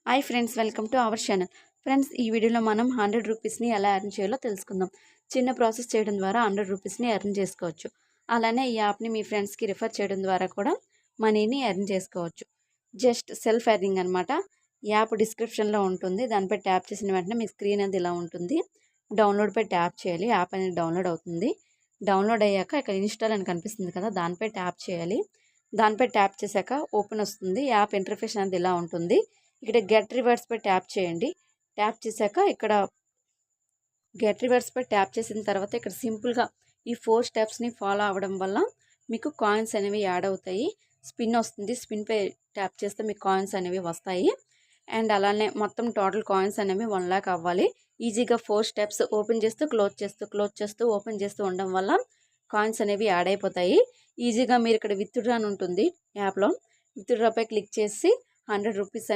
Hi friends, welcome to our channel. Friends, ఈ వీడియోలో మనం 100 రూపీస్ని ఎలా ఎర్న్ చేయాలో తెలుసుకుందాం. చిన్న ప్రాసెస్ చేయడం ద్వారా 100 రూపీస్ని ఎర్న్ చేసుకోవచ్చు. అలానే ఈ యాప్ని మీ ఫ్రెండ్స్కి రిఫర్ చేయడం ద్వారా కూడా మనీని ఎర్న్ చేసుకోవచ్చు. జస్ట్ సెల్ఫ్ ఎర్నింగ్ అనమాట. యాప్ డిస్క్రిప్షన్లో ఉంటుంది. దానిపై ట్యాప్ చేసిన వెంటనే మీ స్క్రీన్ అనేది ఇలా ఉంటుంది. డౌన్లోడ్పై ట్యాప్ చేయాలి. యాప్ అనేది డౌన్లోడ్ అవుతుంది. డౌన్లోడ్ అయ్యాక ఇక్కడ ఇన్స్టాల్ అని కనిపిస్తుంది కదా, దానిపై ట్యాప్ చేయాలి. దానిపై ట్యాప్ చేశాక ఓపెన్ వస్తుంది. యాప్ ఇంటర్ఫేస్ అనేది ఇలా ఉంటుంది. ఇక్కడ గెట్ రివార్డ్స్పై ట్యాప్ చేయండి. ట్యాప్ చేశాక ఇక్కడ గెట్ రివార్డ్స్పై ట్యాప్ చేసిన తర్వాత ఇక్కడ సింపుల్గా ఈ 4 స్టెప్స్ని ఫాలో అవ్వడం వల్ల మీకు కాయిన్స్ అనేవి యాడ్ అవుతాయి. స్పిన్ వస్తుంది. స్పిన్పై ట్యాప్ చేస్తే మీకు కాయిన్స్ అనేవి వస్తాయి. అండ్ అలానే మొత్తం టోటల్ కాయిన్స్ అనేవి 1 లాక్ అవ్వాలి. ఈజీగా 4 స్టెప్స్ ఓపెన్ చేస్తూ క్లోజ్ చేస్తూ ఓపెన్ చేస్తూ ఉండడం వల్ల కాయిన్స్ అనేవి యాడ్ అయిపోతాయి. ఈజీగా మీరు ఇక్కడ విత్డ్రా అని ఉంటుంది యాప్లో. విత్డ్రాపై క్లిక్ చేసి 100 రూపీస్